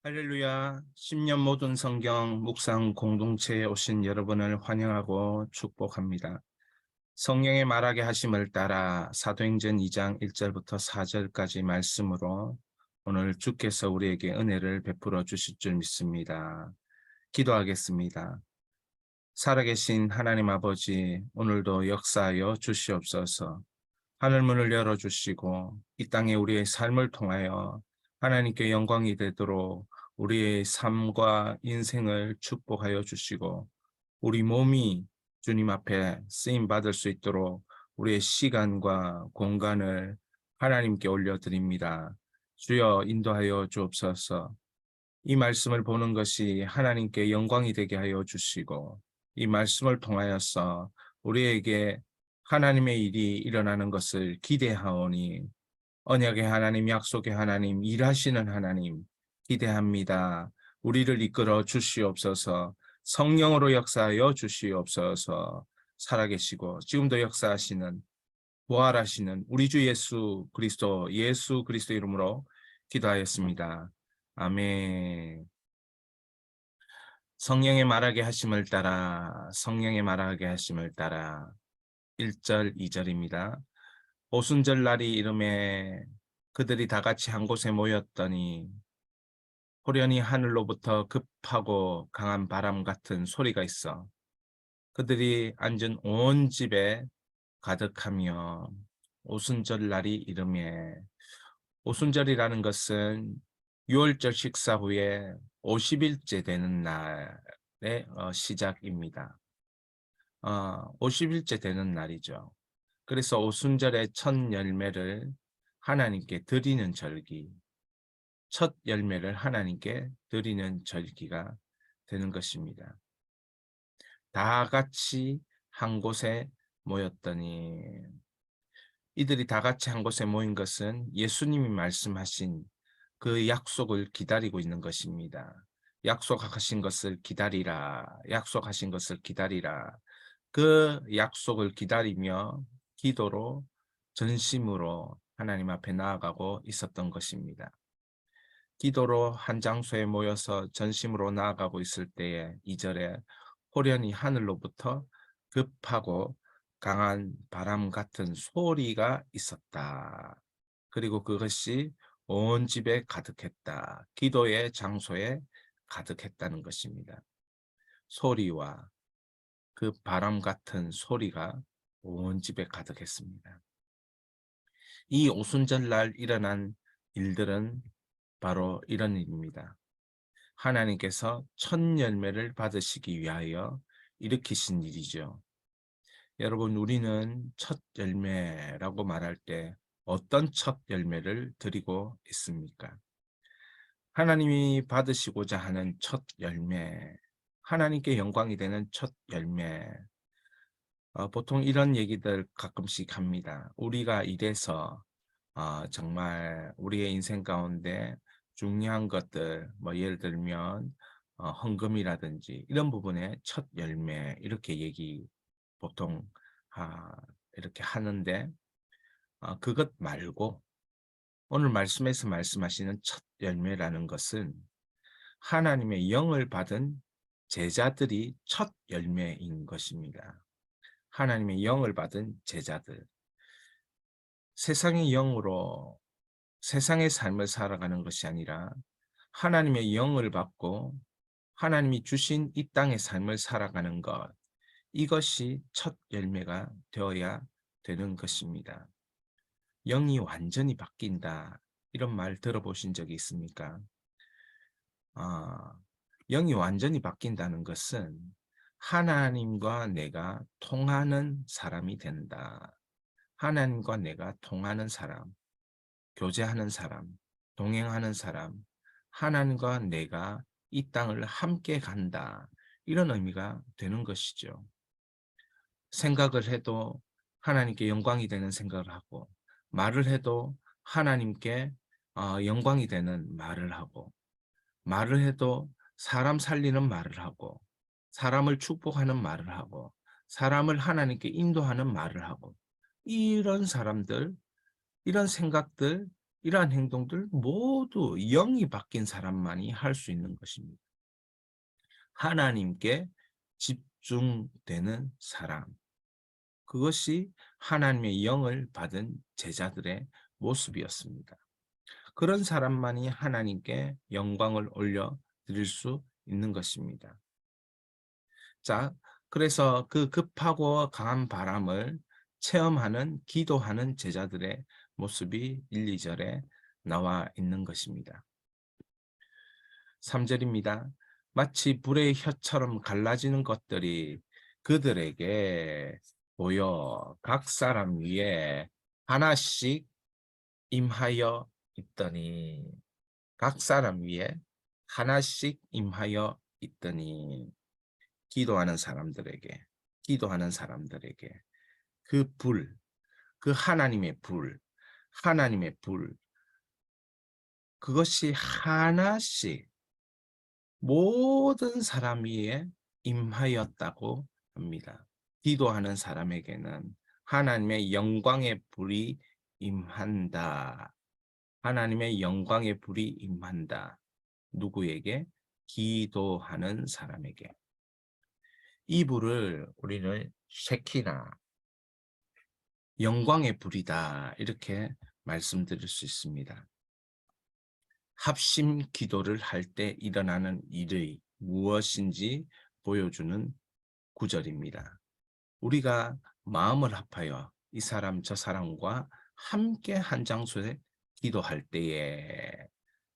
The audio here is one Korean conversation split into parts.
할렐루야, 10년 모든 성경 묵상 공동체에 오신 여러분을 환영하고 축복합니다. 성령의 말하게 하심을 따라 사도행전 2장 1절부터 4절까지 말씀으로 오늘 주께서 우리에게 은혜를 베풀어 주실 줄 믿습니다. 기도하겠습니다. 살아계신 하나님 아버지, 오늘도 역사하여 주시옵소서. 하늘문을 열어주시고 이 땅에 우리의 삶을 통하여 하나님께 영광이 되도록 우리의 삶과 인생을 축복하여 주시고 우리 몸이 주님 앞에 쓰임받을 수 있도록 우리의 시간과 공간을 하나님께 올려드립니다. 주여 인도하여 주옵소서. 이 말씀을 보는 것이 하나님께 영광이 되게 하여 주시고 이 말씀을 통하여서 우리에게 하나님의 일이 일어나는 것을 기대하오니 언약의 하나님, 약속의 하나님, 일하시는 하나님 기대합니다. 우리를 이끌어 주시옵소서. 성령으로 역사하여 주시옵소서. 살아계시고 지금도 역사하시는 부활하시는 우리 주 예수 그리스도 이름으로 기도하였습니다. 아멘. 성령의 말하게 하심을 따라 성령의 말하게 하심을 따라 1절 2절입니다. 오순절 날이 이름에 그들이 다 같이 한 곳에 모였더니 호련히 하늘로부터 급하고 강한 바람 같은 소리가 있어 그들이 앉은 온 집에 가득하며 오순절 날이 이름에 오순절이라는 것은 6월절 식사 후에 50일째 되는 날의 시작입니다. 50일째 되는 날이죠. 그래서 오순절의 첫 열매를 하나님께 드리는 절기, 첫 열매를 하나님께 드리는 절기가 되는 것입니다. 다 같이 한 곳에 모였더니 이들이 다 같이 한 곳에 모인 것은 예수님이 말씀하신 그 약속을 기다리고 있는 것입니다. 약속하신 것을 기다리라. 약속하신 것을 기다리라. 그 약속을 기다리며 기도로 전심으로 하나님 앞에 나아가고 있었던 것입니다. 기도로 한 장소에 모여서 전심으로 나아가고 있을 때에 2절에 호련히 하늘로부터 급하고 강한 바람 같은 소리가 있었다. 그리고 그것이 온 집에 가득했다. 기도의 장소에 가득했다는 것입니다. 소리와 그 바람 같은 소리가 온 집에 가득했습니다. 이 오순절날 일어난 일들은 바로 이런 일입니다. 하나님께서 첫 열매를 받으시기 위하여 일으키신 일이죠. 여러분, 우리는 첫 열매라고 말할 때 어떤 첫 열매를 드리고 있습니까? 하나님이 받으시고자 하는 첫 열매, 하나님께 영광이 되는 첫 열매. 보통 이런 얘기들 가끔씩 합니다. 우리가 이래서 정말 우리의 인생 가운데 중요한 것들, 뭐 예를 들면 헌금이라든지 이런 부분의 첫 열매 이렇게 얘기 보통 이렇게 하는데 그것 말고 오늘 말씀에서 말씀하시는 첫 열매라는 것은 하나님의 영을 받은 제자들이 첫 열매인 것입니다. 하나님의 영을 받은 제자들. 세상의 영으로 세상의 삶을 살아가는 것이 아니라 하나님의 영을 받고 하나님이 주신 이 땅의 삶을 살아가는 것. 이것이 첫 열매가 되어야 되는 것입니다. 영이 완전히 바뀐다. 이런 말 들어보신 적이 있습니까? 영이 완전히 바뀐다는 것은 하나님과 내가 통하는 사람이 된다. 하나님과 내가 통하는 사람, 교제하는 사람, 동행하는 사람, 하나님과 내가 이 땅을 함께 간다. 이런 의미가 되는 것이죠. 생각을 해도 하나님께 영광이 되는 생각을 하고, 말을 해도 하나님께 영광이 되는 말을 하고, 말을 해도 사람 살리는 말을 하고, 사람을 축복하는 말을 하고, 사람을 하나님께 인도하는 말을 하고, 이런 사람들, 이런 생각들, 이러한 행동들 모두 영이 바뀐 사람만이 할 수 있는 것입니다. 하나님께 집중되는 사람. 그것이 하나님의 영을 받은 제자들의 모습이었습니다. 그런 사람만이 하나님께 영광을 올려 드릴 수 있는 것입니다. 자, 그래서 그 급하고 강한 바람을 체험하는 기도하는 제자들의 모습이 1, 2절에 나와 있는 것입니다. 3절입니다. 마치 불의 혀처럼 갈라지는 것들이 그들에게 보여 각 사람 위에 하나씩 임하여 있더니 각 사람 위에 하나씩 임하여 있더니 기도하는 사람들에게 기도하는 사람들에게 그 불, 그 하나님의 불 그것이 하나씩 모든 사람 위에 임하였다고 합니다. 기도하는 사람에게는 하나님의 영광의 불이 임한다. 하나님의 영광의 불이 임한다. 누구에게? 기도하는 사람에게. 이 불을 우리는 쉐키나, 영광의 불이다. 이렇게 말씀드릴 수 있습니다. 합심 기도를 할 때 일어나는 일의 무엇인지 보여주는 구절입니다. 우리가 마음을 합하여 이 사람 저 사람과 함께 한 장소에 기도할 때에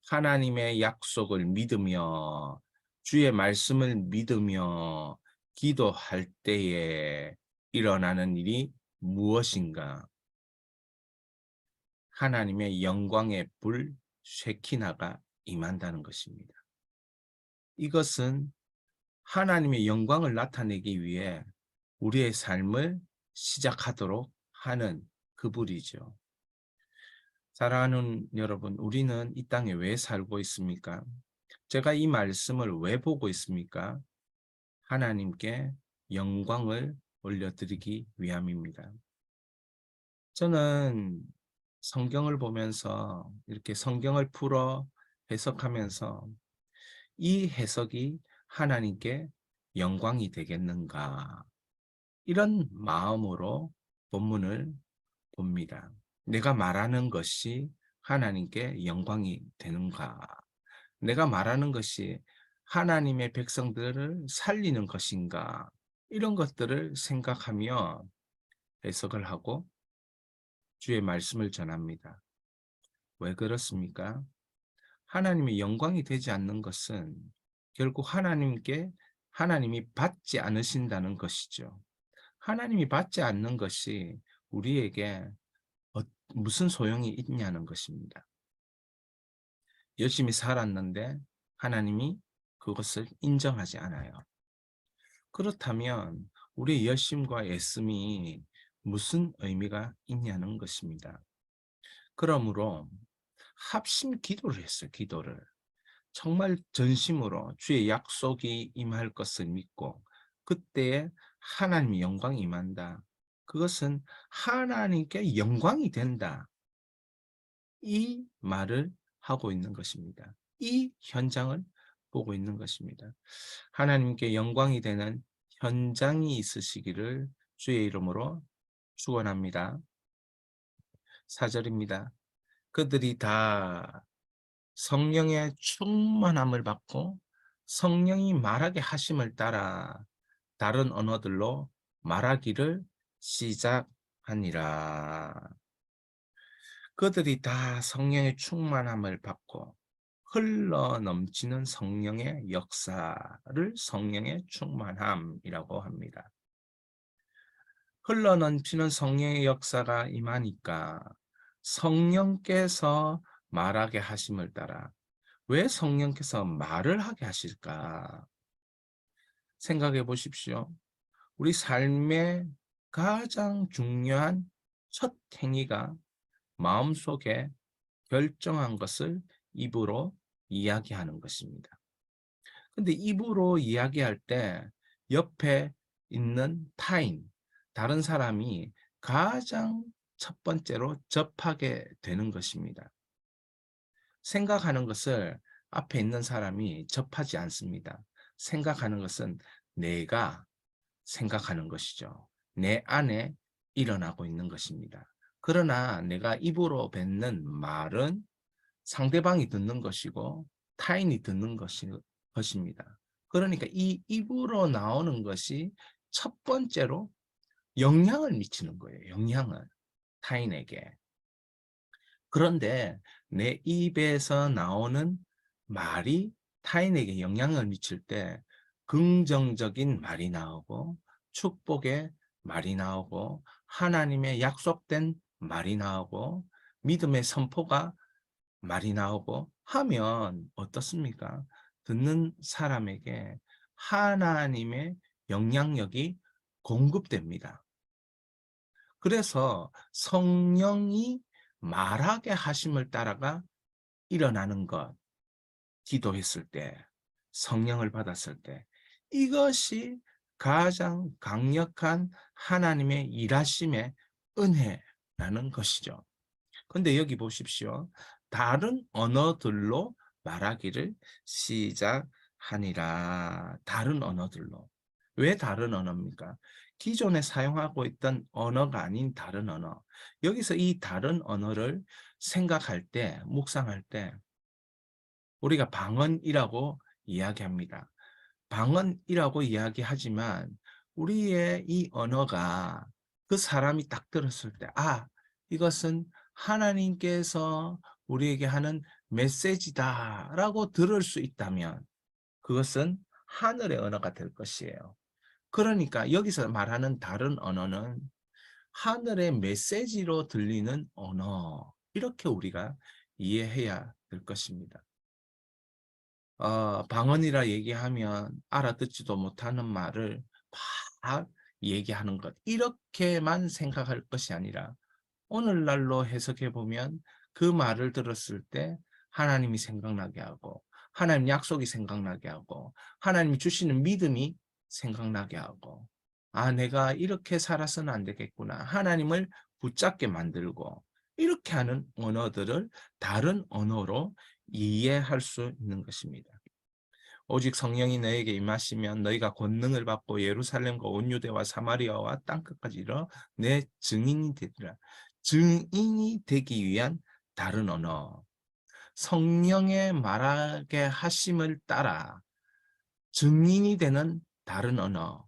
하나님의 약속을 믿으며 주의 말씀을 믿으며 기도할 때에 일어나는 일이 무엇인가? 하나님의 영광의 불 쉐키나가 임한다는 것입니다. 이것은 하나님의 영광을 나타내기 위해 우리의 삶을 시작하도록 하는 그 불이죠. 사랑하는 여러분, 우리는 이 땅에 왜 살고 있습니까? 제가 이 말씀을 왜 보고 있습니까? 하나님께 영광을 올려드리기 위함입니다. 저는 성경을 보면서 이렇게 성경을 풀어 해석하면서 이 해석이 하나님께 영광이 되겠는가? 이런 마음으로 본문을 봅니다. 내가 말하는 것이 하나님께 영광이 되는가? 내가 말하는 것이 하나님의 백성들을 살리는 것인가? 이런 것들을 생각하며 해석을 하고 주의 말씀을 전합니다. 왜 그렇습니까? 하나님의 영광이 되지 않는 것은 결국 하나님이 받지 않으신다는 것이죠. 하나님이 받지 않는 것이 우리에게 무슨 소용이 있냐는 것입니다. 열심히 살았는데 하나님이 그것을 인정하지 않아요. 그렇다면 우리의 열심과 애씀이 무슨 의미가 있냐는 것입니다. 그러므로 합심 기도를 했어요. 기도를. 정말 전심으로 주의 약속이 임할 것을 믿고 그때에 하나님의 영광이 임한다. 그것은 하나님께 영광이 된다. 이 말을 하고 있는 것입니다. 이 현장을 보고 있는 것입니다. 하나님께 영광이 되는 현장이 있으시기를 주의 이름으로 축원합니다. 4절입니다. 그들이 다 성령의 충만함을 받고 성령이 말하게 하심을 따라 다른 언어들로 말하기를 시작하니라. 그들이 다 성령의 충만함을 받고 흘러 넘치는 성령의 역사를 성령의 충만함이라고 합니다. 흘러 넘치는 성령의 역사가 임하니까 성령께서 말하게 하심을 따라 왜 성령께서 말을 하게 하실까? 생각해 보십시오. 우리 삶의 가장 중요한 첫 행위가 마음속에 결정한 것을 입으로 이야기하는 것입니다. 근데 입으로 이야기할 때 옆에 있는 타인, 다른 사람이 가장 첫 번째로 접하게 되는 것입니다. 생각하는 것을 앞에 있는 사람이 접하지 않습니다. 생각하는 것은 내가 생각하는 것이죠. 내 안에 일어나고 있는 것입니다. 그러나 내가 입으로 뱉는 말은 상대방이 듣는 것이고 타인이 듣는 것입니다. 그러니까 이 입으로 나오는 것이 첫 번째로 영향을 미치는 거예요. 영향을 타인에게. 그런데 내 입에서 나오는 말이 타인에게 영향을 미칠 때 긍정적인 말이 나오고 축복의 말이 나오고 하나님의 약속된 말이 나오고 믿음의 선포가 말이 나오고 하면 어떻습니까? 듣는 사람에게 하나님의 영향력이 공급됩니다. 그래서 성령이 말하게 하심을 따라가 일어나는 것, 기도했을 때, 성령을 받았을 때, 이것이 가장 강력한 하나님의 일하심의 은혜라는 것이죠. 근데 여기 보십시오. 다른 언어들로 말하기를 시작하니라. 다른 언어들로. 왜 다른 언어입니까? 기존에 사용하고 있던 언어가 아닌 다른 언어. 여기서 이 다른 언어를 생각할 때, 묵상할 때 우리가 방언이라고 이야기합니다. 방언이라고 이야기하지만 우리의 이 언어가 그 사람이 딱 들었을 때, 아, 이것은 하나님께서 우리에게 하는 메시지다라고 들을 수 있다면 그것은 하늘의 언어가 될 것이에요. 그러니까 여기서 말하는 다른 언어는 하늘의 메시지로 들리는 언어. 이렇게 우리가 이해해야 될 것입니다. 방언이라 얘기하면 알아듣지도 못하는 말을 막 얘기하는 것. 이렇게만 생각할 것이 아니라 오늘날로 해석해 보면 그 말을 들었을 때 하나님이 생각나게 하고 하나님 약속이 생각나게 하고 하나님이 주시는 믿음이 생각나게 하고 아, 내가 이렇게 살아서는 안 되겠구나. 하나님을 붙잡게 만들고 이렇게 하는 언어들을 다른 언어로 이해할 수 있는 것입니다. 오직 성령이 너에게 임하시면 너희가 권능을 받고 예루살렘과 온 유대와 사마리아와 땅끝까지 이르러 내 증인이 되리라. 증인이 되기 위한 다른 언어. 성령의 말하게 하심을 따라 증인이 되는 다른 언어.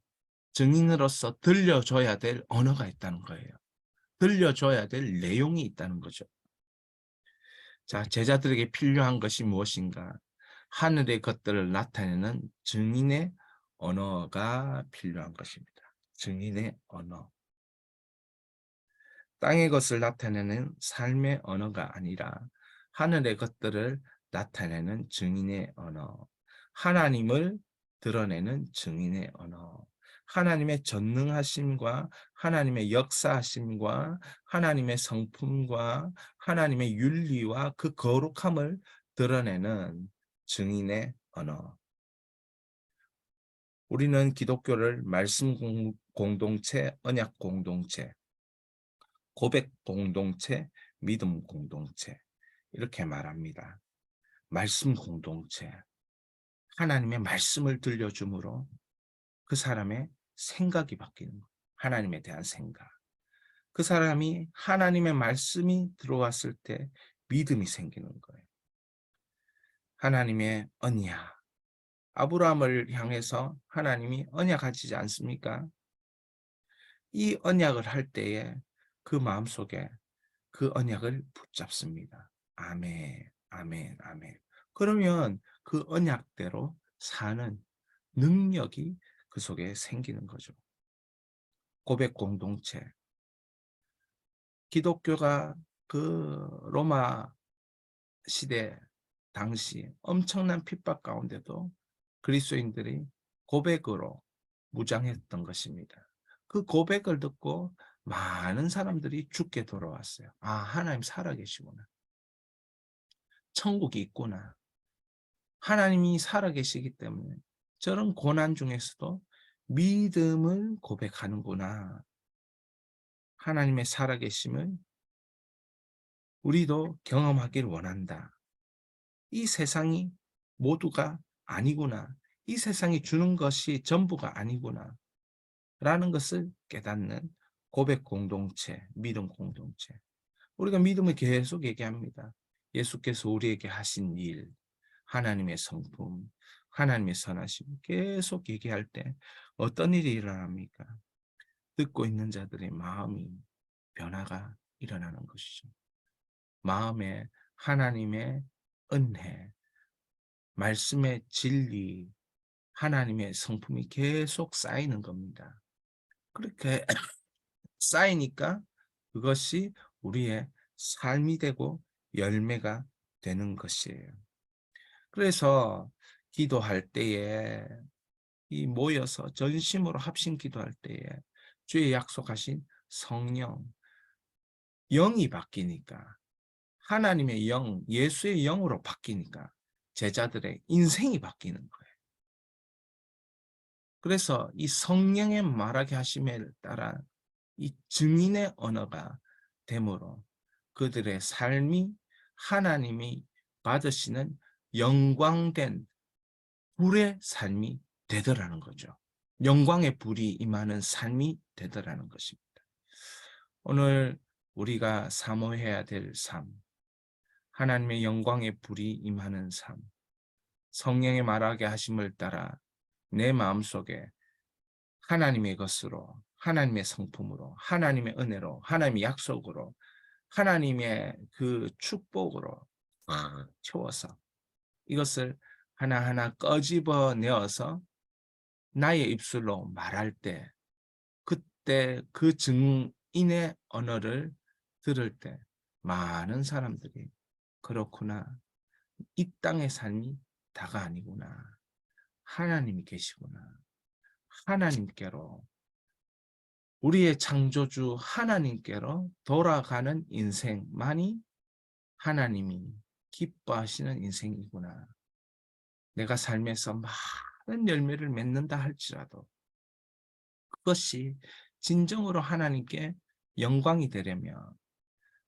증인으로서 들려줘야 될 언어가 있다는 거예요. 들려줘야 될 내용이 있다는 거죠. 자, 제자들에게 필요한 것이 무엇인가? 하늘의 것들을 나타내는 증인의 언어가 필요한 것입니다. 증인의 언어. 땅의 것을 나타내는 삶의 언어가 아니라 하늘의 것들을 나타내는 증인의 언어. 하나님을 드러내는 증인의 언어. 하나님의 전능하심과 하나님의 역사하심과 하나님의 성품과 하나님의 윤리와 그 거룩함을 드러내는 증인의 언어. 우리는 기독교를 말씀 공동체, 언약 공동체, 고백 공동체, 믿음 공동체 이렇게 말합니다. 말씀 공동체. 하나님의 말씀을 들려줌으로 그 사람의 생각이 바뀌는 거예요. 하나님에 대한 생각. 그 사람이 하나님의 말씀이 들어왔을 때 믿음이 생기는 거예요. 하나님의 언약. 아브라함을 향해서 하나님이 언약하시지 않습니까? 이 언약을 할 때에 그 마음속에 그 언약을 붙잡습니다. 아멘, 아멘, 아멘. 그러면 그 언약대로 사는 능력이 그 속에 생기는 거죠. 고백 공동체. 기독교가 그 로마 시대 당시 엄청난 핍박 가운데도 그리스도인들이 고백으로 무장했던 것입니다. 그 고백을 듣고 많은 사람들이 죽게 돌아왔어요. 아, 하나님 살아계시구나. 천국이 있구나. 하나님이 살아계시기 때문에 저런 고난 중에서도 믿음을 고백하는구나. 하나님의 살아계심을 우리도 경험하길 원한다. 이 세상이 모두가 아니구나. 이 세상이 주는 것이 전부가 아니구나. 라는 것을 깨닫는 고백 공동체, 믿음 공동체. 우리가 믿음을 계속 얘기합니다. 예수께서 우리에게 하신 일, 하나님의 성품, 하나님의 선하심 계속 얘기할 때 어떤 일이 일어납니까? 듣고 있는 자들의 마음이 변화가 일어나는 것이죠. 마음에 하나님의 은혜, 말씀의 진리, 하나님의 성품이 계속 쌓이는 겁니다. 그렇게 쌓이니까 그것이 우리의 삶이 되고 열매가 되는 것이에요. 그래서 기도할 때에 이 모여서 전심으로 합심 기도할 때에 주의 약속하신 성령, 영이 바뀌니까 하나님의 영, 예수의 영으로 바뀌니까 제자들의 인생이 바뀌는 거예요. 그래서 이 성령의 말하게 하심에 따라 이 증인의 언어가 되므로 그들의 삶이 하나님이 받으시는 영광된 불의 삶이 되더라는 거죠. 영광의 불이 임하는 삶이 되더라는 것입니다. 오늘 우리가 사모해야 될 삶, 하나님의 영광의 불이 임하는 삶, 성령의 말하게 하심을 따라 내 마음속에 하나님의 것으로, 하나님의 성품으로, 하나님의 은혜로, 하나님의 약속으로, 하나님의 그 축복으로 채워서 이것을 하나하나 꺼집어내어서 나의 입술로 말할 때 그때 그 증인의 언어를 들을 때 많은 사람들이 그렇구나. 이 땅의 삶이 다가 아니구나. 하나님이 계시구나. 하나님께로 우리의 창조주 하나님께로 돌아가는 인생만이 하나님이 기뻐하시는 인생이구나. 내가 삶에서 많은 열매를 맺는다 할지라도 그것이 진정으로 하나님께 영광이 되려면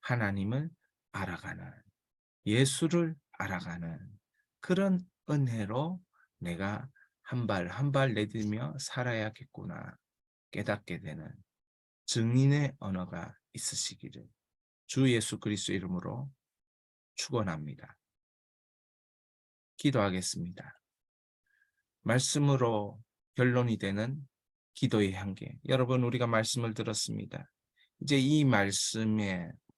하나님을 알아가는, 예수를 알아가는 그런 은혜로 내가 한 발 한 발 내딛며 살아야겠구나 깨닫게 되는 증인의 언어가 있으시기를 주 예수 그리스도 이름으로 축원합니다. 기도하겠습니다. 말씀으로 결론이 되는 기도의 향기. 여러분 우리가 말씀을 들었습니다. 이제 이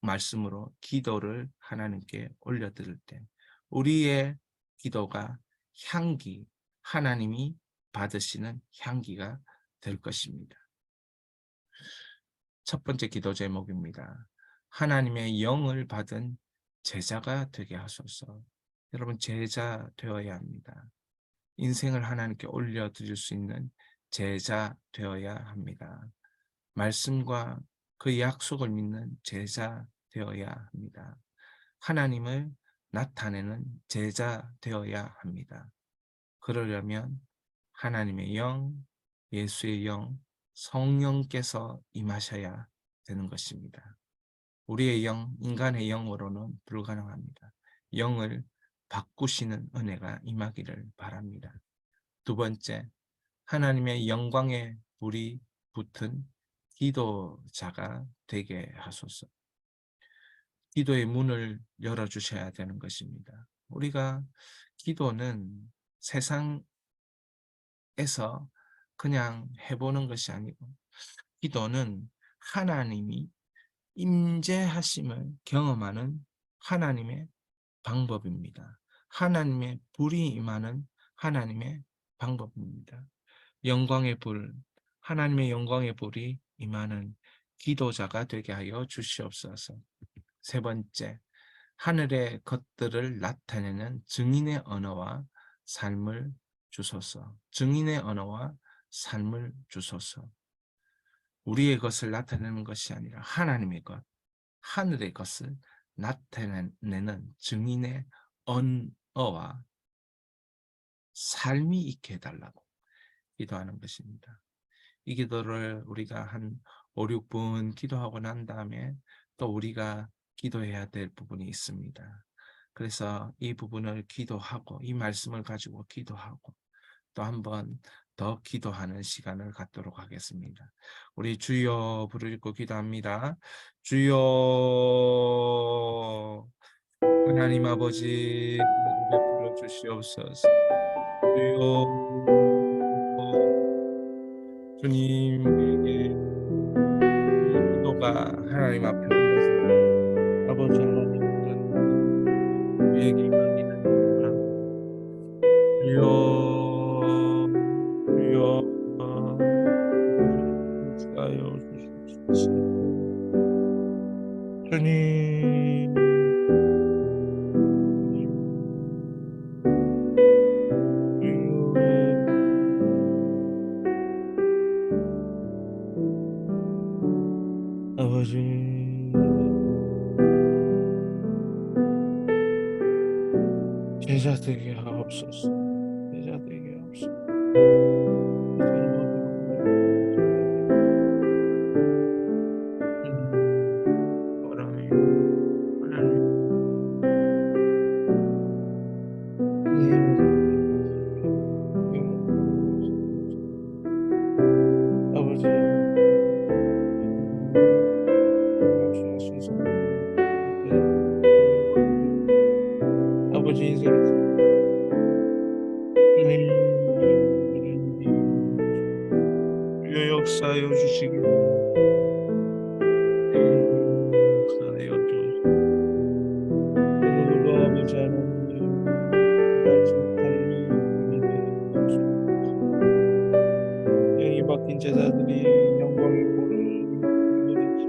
말씀으로 기도를 하나님께 올려드릴 때 우리의 기도가 향기, 하나님이 받으시는 향기가 될 것입니다. 첫 번째 기도 제목입니다. 하나님의 영을 받은 제자가 되게 하소서. 여러분 제자 되어야 합니다. 인생을 하나님께 올려드릴 수 있는 제자 되어야 합니다. 말씀과 그 약속을 믿는 제자 되어야 합니다. 하나님을 나타내는 제자 되어야 합니다. 그러려면 하나님의 영, 예수의 영, 성령께서 임하셔야 되는 것입니다. 우리의 영, 인간의 영으로는 불가능합니다. 영을 바꾸시는 은혜가 임하기를 바랍니다. 두 번째, 하나님의 영광의 불이 붙은 기도자가 되게 하소서. 기도의 문을 열어주셔야 되는 것입니다. 우리가 기도는 세상에서 그냥 해보는 것이 아니고 기도는 하나님이 임재하심을 경험하는 하나님의 방법입니다. 하나님의 불이 임하는 하나님의 방법입니다. 영광의 불, 하나님의 영광의 불이 임하는 기도자가 되게 하여 주시옵소서. 세 번째, 하늘의 것들을 나타내는 증인의 언어와 삶을 주소서. 증인의 언어와 삶을 주소서. 우리의 것을 나타내는 것이 아니라 하나님의 것, 하늘의 것을 나타내는 증인의 언어와 삶이 있게 해달라고 기도하는 것입니다. 이 기도를 우리가 한 5, 6분 기도하고 난 다음에 또 우리가 기도해야 될 부분이 있습니다. 그래서 이 부분을 기도하고 이 말씀을 가지고 기도하고 또 한 번 더 기도하는 시간을 갖도록 하겠습니다. 우리 주여 부르짖고 기도합니다. 주여 하나님 아버지 은혜를 베풀어 주시옵소서. 주여 주님 우리에게 이 기도가 하나님 앞에 올려서 아버지 하나님 그런 우리에게 임하기를 원합니다. 주여 주여 아버지 역사하여 주시옵소서. 주님 주님 주여 아버지 제자 되게 하옵소서. 제자 되게 하옵소서. 이 성도들을 올리고 제자 되게 주님 바라며 하나님 예수 그리스도의 영광을 주옵소서. 아버지 주님 역사하셔서 이제 영광을 아버지 인생의 주님 주여 역사하여 주시기 역사하여 주옵소서. 오늘도 아버지 하나님 말씀 달리 되옵소서. 영이 바뀐 제자들이 영광의 볼을 부딪혀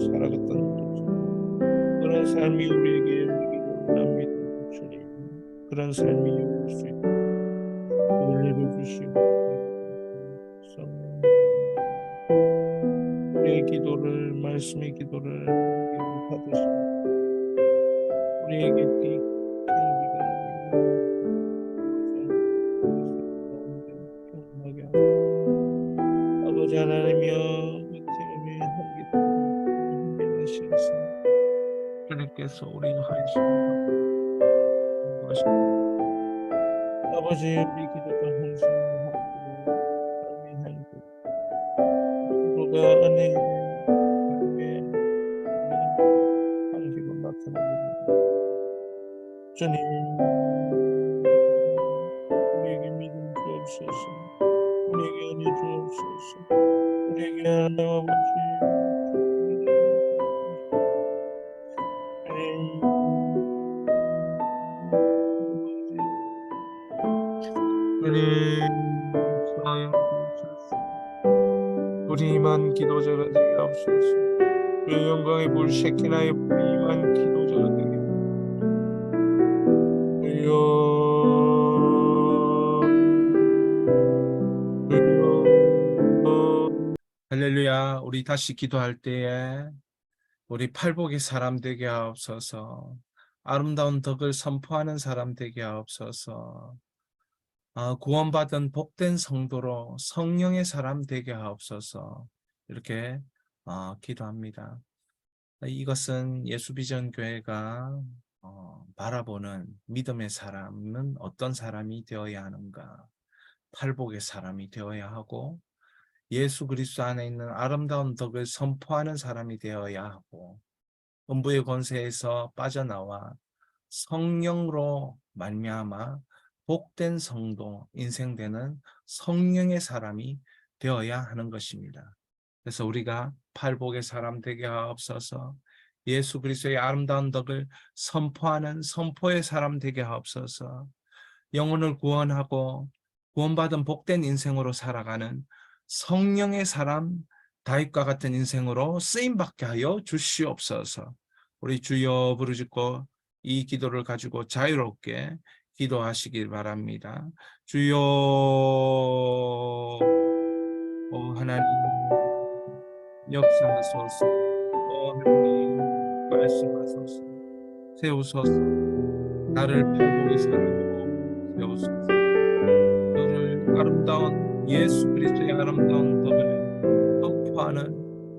살아갔던 것처럼 그런 삶이 우리에게 열리기를 원합니다. 주님 그런 삶이 열릴 수 있도록 은혜를 주시고 성령 우리의 기도를 말씀의 기도를 하나님께 받으시고 우리에게 이 경비가 경험하게 하소서. 아버지 하나님이여 은혜의 한기도 힘내시옵소서. 주님께서 우리가 하시는 것입니다. 아버지 우리 기도가 헌신하고 삶의 향기 기도가 은혜의 삶의 향기로 나타나게 주님 우리에게 믿음 주옵소서. 우리에게 은혜 주옵소서. 우리에게 하나님 아버지 주님 역사하여 주옵소서. 우리만 기도자가 되게 하옵소서. 주의 영광의 불 셰키나의 불이만 기도자가 되게 할렐루야. 우리 다시 기도할 때에 우리 팔복의 사람 되게 하옵소서. 아름다운 덕을 선포하는 사람 되게 하옵소서. 구원받은 복된 성도로 성령의 사람 되게 하옵소서. 이렇게 기도합니다. 이것은 예수비전교회가 바라보는 믿음의 사람은 어떤 사람이 되어야 하는가? 팔복의 사람이 되어야 하고 예수 그리스도 안에 있는 아름다운 덕을 선포하는 사람이 되어야 하고 음부의 권세에서 빠져나와 성령으로 말미암아 복된 성도, 인생되는 성령의 사람이 되어야 하는 것입니다. 그래서 우리가 팔복의 사람 되게 하옵소서. 예수 그리스도의 아름다운 덕을 선포하는 선포의 사람 되게 하옵소서. 영혼을 구원하고 구원받은 복된 인생으로 살아가는 성령의 사람 다윗과 같은 인생으로 쓰임받게 하여 주시옵소서. 우리 주여 부르짖고 이 기도를 가지고 자유롭게 기도하시길 바랍니다. 주여 하나님 역사하소서. 하나님 말씀하소서. 세우소서. 나를 팔복의 사람으로 세우소서. 너를 아름다운 예수 그리스도의 아름다운 덕을 선포하는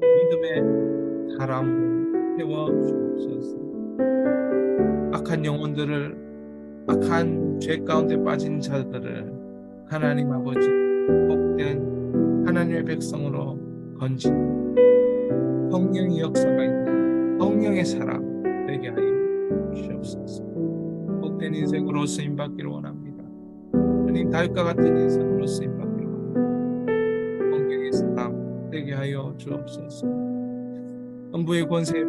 믿음의 사람으로 세워 주옵소서. 악한 악한 영혼들을, 악한 죄 가운데 빠진 자들을 하나님 아버지 복된 하나님의 백성으로 건지는 성령의 역사가 있는 성령의 사람 되게 하여 주시옵소서. 복된 인생으로 쓰임받기를 원합니다. 주님, 다윗과 같은 인생으로 쓰임받기를 원합니다. 성령의 사람 되게 하여 주옵소서. 음부의 권세에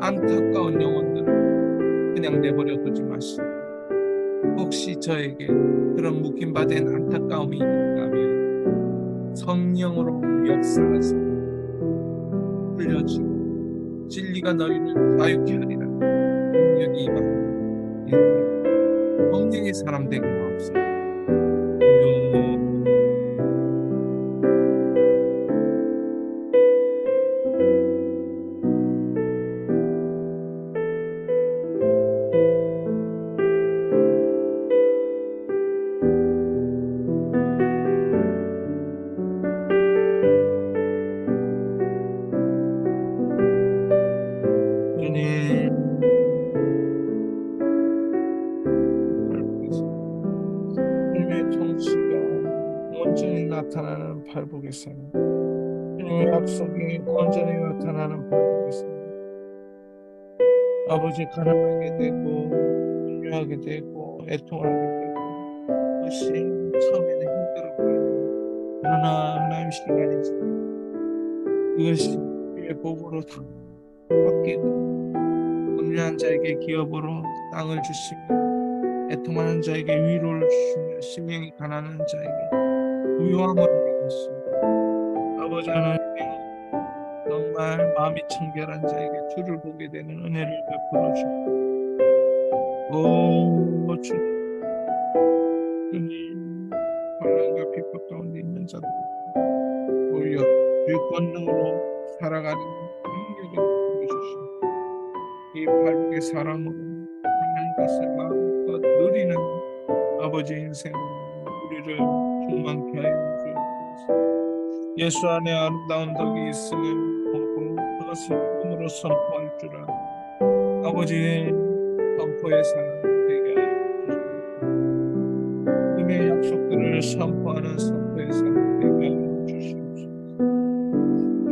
안타까운 영혼들을 그냥 내버려 두지 마시고, 혹시 저에게 그런 묶임받은 안타까움이 있다면 성령으로 역사하사 풀려주고 진리가 너희를 자유케 하리라. 능력이 임하는 성령의 사람 되게 하옵소서. 주님, 주님의 통치가 온전히 나타나는 팔복에서, 주님의 약속이 온전히 나타나는 팔복에서 아버지 가난하게 되고 분유하게 되고 애통하게 되고, 그것이 처음에는 힘들어 보이는, 그러나 하나님 시간이 지나면 그것이 주의 복으로 다 바뀌고, 분유한 자에게 기업으로 땅을 주시며 애통하는 자에게 위로를 주시며 심령이 가난한 자에게 부유함을 주시며, 아버지 하나님 정말 마음이 청결한 자에게 주를 보게 되는 은혜를 베풀어 주시고, 오 주님, 환난과 핍박 가운데 있는 자들 오히려 그 권능으로 살아가는 능력을 보여주시고, 이 발복의 사랑으로 하나님 것을 마음껏 누리는 아버지 인생으로 우리를 충만케 하여 주옵소서. 예수 안에 아름다운 덕이 있음을 보고 그것을 복음으로 선포할 줄 아는 아버지의 선포의 사랑 되게 하여 주시옵소서. 복음의 약속들을 선포하는 선포의 사랑 되게 하여 주시옵소서.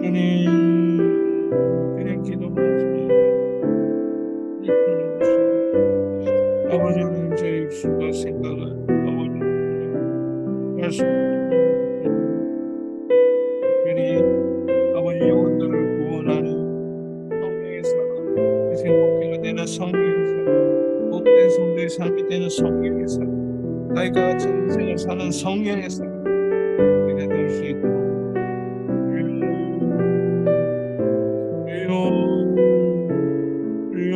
주님 기도합니다. 아버지 하나님, 제 입술과 생각을 아버지 말씀 특별히 아버지 영혼들을 구원하는 성령의 사람, 인생 목표가 되는 성령의 사람, 복된 성도의 삶이 되는 성령의 사람, 나이가 같은 인생을 사는 성령의 사람 되게 될 수 있도록 주여